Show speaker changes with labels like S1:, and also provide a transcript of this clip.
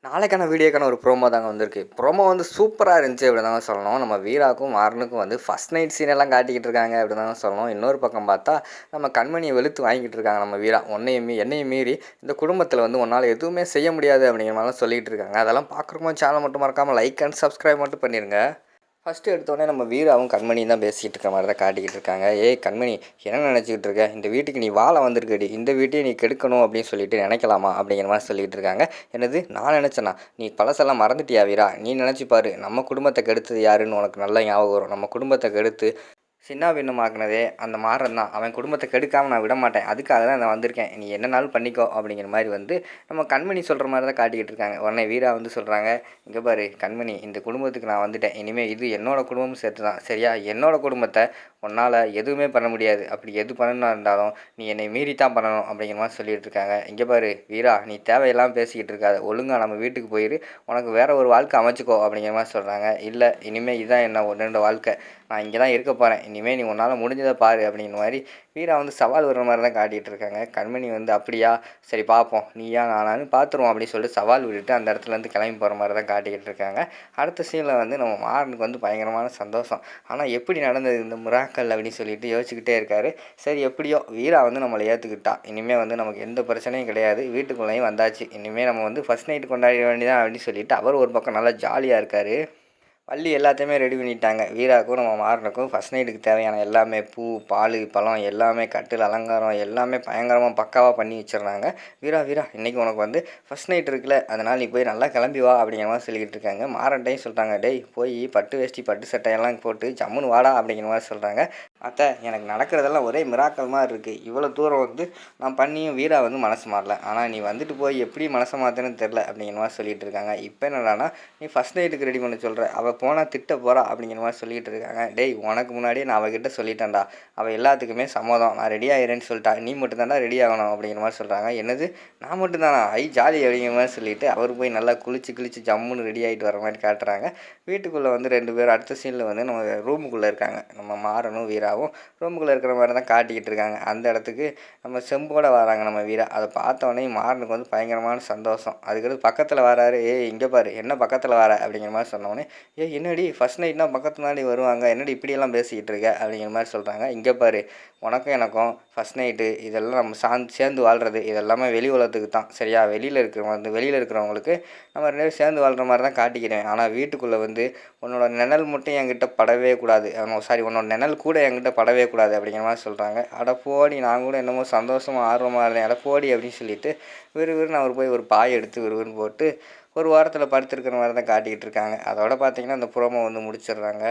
S1: நாளைக்கான வீடியோக்கான ஒரு ப்ரோமோ தாங்க வந்திருக்கு. ப்ரோமோ வந்து சூப்பரா இருந்துச்சு அப்படின்னு தாங்க சொல்லணும். நம்ம வீராக்கும், மாறனுக்கும் வந்து ஃபர்ஸ்ட் நைட் சீன் எல்லாம் காட்டிக்கிட்டு இருக்காங்க அப்படின்னு தாங்க சொல்லணும். இன்னொரு பக்கம் பார்த்தா, நம்ம கண்மணிய வெளுத்து வாங்கிட்டு இருக்காங்க நம்ம வீரா. என்னையும் மீறி இந்த குடும்பத்தில வந்து உன்னால எதுவுமே செய்ய முடியாது அப்படிங்கிற மாதிரிலாம் சொல்லிட்டு இருக்காங்க. அதெல்லாம் பார்க்குறவங்க சேனல் மட்டும் மறக்காம லைக் அண்ட் சப்ஸ்கிரைப் மட்டும் பண்ணிருங்க. ஃபஸ்ட்டு எடுத்தோடனே நம்ம வீராவும் கண்மணியும் தான் பேசிக்கிட்டு இருக்க மாதிரி தான் காட்டிக்கிட்டு இருக்காங்க. ஏய் கண்மணி, என்ன நினச்சிக்கிட்டு இருக்க? இந்த வீட்டுக்கு நீ வாழ வந்திருக்கடி, இந்த வீட்டையும் நீ கெடுக்கணும் அப்படின்னு சொல்லிட்டு நினைக்கலாமா அப்படிங்கிற மாதிரி சொல்லிட்டு இருக்காங்க. என்னது நான் நினச்சேனா? நீ பழசெல்லாம் மறந்துட்டியா வீரா? நீ நினச்சி பாரு, நம்ம குடும்பத்தை கெடுத்தது யாருன்னு உனக்கு நல்லா ஞாபகம் வரும். நம்ம குடும்பத்தை கெடுத்து சின்ன பின்னமாக்குனதே அந்த மாறன் தான். அவன் குடும்பத்தை கெடுக்காமல் நான் விட மாட்டேன், அதுக்காக தான் நான் வந்திருக்கேன், நீ என்னனாலும் பண்ணிக்கோ அப்படிங்கிற மாதிரி வந்து நம்ம கண்மணி சொல்கிற மாதிரி தான் காட்டிக்கிட்டு இருக்காங்க. உடனே வீரா வந்து சொல்கிறாங்க, இங்கே பாரு கண்மணி, இந்த குடும்பத்துக்கு நான் வந்துட்டேன், இனிமேல் இது என்னோடய குடும்பமும் சேர்த்து தான் சரியா? என்னோடய குடும்பத்தை உன்னால் எதுவுமே பண்ண முடியாது. அப்படி எது பண்ணணும்னா இருந்தாலும் நீ என்னை மீறி தான் பண்ணணும் அப்படிங்கிற மாதிரி சொல்லிகிட்டு இருக்காங்க. இங்கே பாரு வீரா, நீ தேவையெல்லாம் பேசிக்கிட்டு இருக்காது, ஒழுங்காக நம்ம வீட்டுக்கு போயிரு, உனக்கு வேறு ஒரு வாழ்க்கை அமைச்சிக்கோ அப்படிங்கிற மாதிரி சொல்கிறாங்க. இல்லை, இனிமேல் இதுதான் என்ன ஒன்று வாழ்க்கை, நான் இங்கே தான் இருக்க போகிறேன், இனிமேல் நீ உன்னால் முடிஞ்சதை பாரு அப்படிங்கிற மாதிரி வீரா வந்து சவால் வர்ற மாதிரி தான் காட்டிகிட்டு இருக்காங்க. கண்மணி வந்து அப்படியா, சரி பார்ப்போம், நீயா நானான்னு பார்த்துருவோம் அப்படின்னு சொல்லிட்டு சவால் விட்டுட்டு அந்த இடத்துலேருந்து கிளம்பி போகிற மாதிரி தான் காட்டிக்கிட்டு இருக்காங்க. அடுத்த சீனில் வந்து நம்ம மாறனுக்கு வந்து பயங்கரமான சந்தோஷம். ஆனால் எப்படி நடந்தது இந்த மிராக்கல் அப்படின்னு சொல்லிட்டு யோசிச்சுக்கிட்டே இருக்காரு. சரி எப்படியோ வீரா வந்து நம்மளை ஏற்றுக்கிட்டா, இனிமேல் வந்து நமக்கு எந்த பிரச்சனையும் கிடையாது, வீட்டுக்குள்ளேயும் வந்தாச்சு, இனிமேல் நம்ம வந்து ஃபஸ்ட் நைட்டு கொண்டாட வேண்டியதான் அப்படின்னு சொல்லிட்டு அவர் ஒரு பக்கம் நல்லா ஜாலியாக இருக்கார். வள்ளி எல்லாத்தையுமே ரெடி பண்ணிட்டாங்க. வீராவுக்கும் நம்ம மாறனுக்கும் ஃபஸ்ட் நைட்டுக்கு தேவையான எல்லாமே பூ, பால், பழம் எல்லாமே, கட்டில் அலங்காரம் எல்லாமே பயங்கரமாக பக்காவாக பண்ணி வச்சிடுறாங்க. வீரா வீரா, இன்றைக்கி உனக்கு வந்து ஃபஸ்ட் நைட் இருக்குல்ல, அதனால் நீ போய் நல்லா கிளம்பி வா அப்படிங்கிற மாதிரி சொல்லிக்கிட்டு இருக்காங்க. மாறன்ட்டையும் சொல்லிட்டாங்க, டேய் போய் பட்டு வேஷ்டி பட்டு சட்டையெல்லாம் போட்டு ஜம்முன்னு வாடா அப்படிங்கிற மாதிரி சொல்கிறாங்க. அத்தை, எனக்கு நடக்கிறதெல்லாம் ஒரே மிராக்கல் மாதிரி இருக்குது, இவ்வளோ தூரம் வந்து நான் பண்ணியும் வீரா வந்து மனசு மாறல, ஆனால் நீ வந்துட்டு போய் எப்படி மனசை மாற்றுன்னு தெரில அப்படிங்கிற மாதிரி சொல்லிகிட்டு இருக்காங்க. இப்போ என்னடானா நீ ஃபஸ்ட் நைட்டுக்கு ரெடி பண்ண சொல்கிற, அவள் போனால் திட்ட போகிறா அப்படிங்கிற மாதிரி சொல்லிகிட்டு இருக்காங்க. டேய், உனக்கு முன்னாடியே நான் அவகிட்ட சொல்லிட்டேன்டா, அவள் எல்லாத்துக்குமே சம்மதம், நான் ரெடி ஆகிறேன்னு சொல்லிட்டா, நீ மட்டும் தான்டா ரெடி ஆகணும் அப்படிங்கிற மாதிரி சொல்கிறாங்க. என்னது நான் மட்டும் தானா? ஜாலி அப்படிங்கிற மாதிரி சொல்லிவிட்டு அவர் போய் நல்லா குளிச்சு ஜம்முன்னு ரெடி ஆகிட்டு வர மாதிரி காட்டுறாங்க. வீட்டுக்குள்ளே வந்து 2 பேர் அடுத்த சீனில் வந்து நம்ம ரூமுக்குள்ளே இருக்காங்க. நம்ம மாறனும் வீராவும் ரூமுக்குள்ளே இருக்கிற மாதிரி தான் காட்டிக்கிட்டு இருக்காங்க. அந்த இடத்துக்கு நம்ம செம்போட வராங்க நம்ம வீரா. அதை பார்த்தோன்னே மாறனுக்கு வந்து பயங்கரமான சந்தோஷம். அதுக்கடுத்து பக்கத்தில் வராரு. ஏய் இங்கே பாரு, என்ன பக்கத்தில் வர அப்படிங்கிற மாதிரி சொன்னோடனே, என்னடி ஃபஸ்ட் நைட்னா பக்கத்து முன்னாடி வருவாங்க, என்னடி இப்படியெல்லாம் பேசிக்கிட்டு இருக்க அப்படிங்கிற மாதிரி சொல்கிறாங்க. இங்கே பாரு, உனக்கும் எனக்கும் ஃபஸ்ட் நைட்டு இதெல்லாம் நம்ம சேர்ந்து வாழ்கிறது இதெல்லாமே வெளி உலகத்துக்கு தான் சரியா? வெளியில் இருக்கிறவங்களுக்கு நம்ம 2 பேரும் சேர்ந்து வாழ்கிற மாதிரி தான் காட்டிக்கிறேன். ஆனால் வீட்டுக்குள்ளே வந்து உன்னோட நிழல் மட்டும் என்கிட்ட படவே கூடாது, உன்னோட நிழல் கூட என்கிட்ட படவே கூடாது அப்படிங்கிற மாதிரி சொல்கிறாங்க. அட போடி, நான் கூட என்னமோ சந்தோஷமாக ஆர்வமாக இருந்தேன், அட போடி அப்படின்னு சொல்லிட்டு விறுவிறுன்னு அவர் போய் ஒரு பாய் எடுத்து விறுவிறுன்னு போட்டு ஒரு வாரத்தில் படுத்துருக்கிற மாதிரி தான் காட்டிக்கிட்டு இருக்காங்க. அதோட பார்த்தீங்கன்னா அந்த ப்ரோமோ வந்து முடிச்சிடுறாங்க.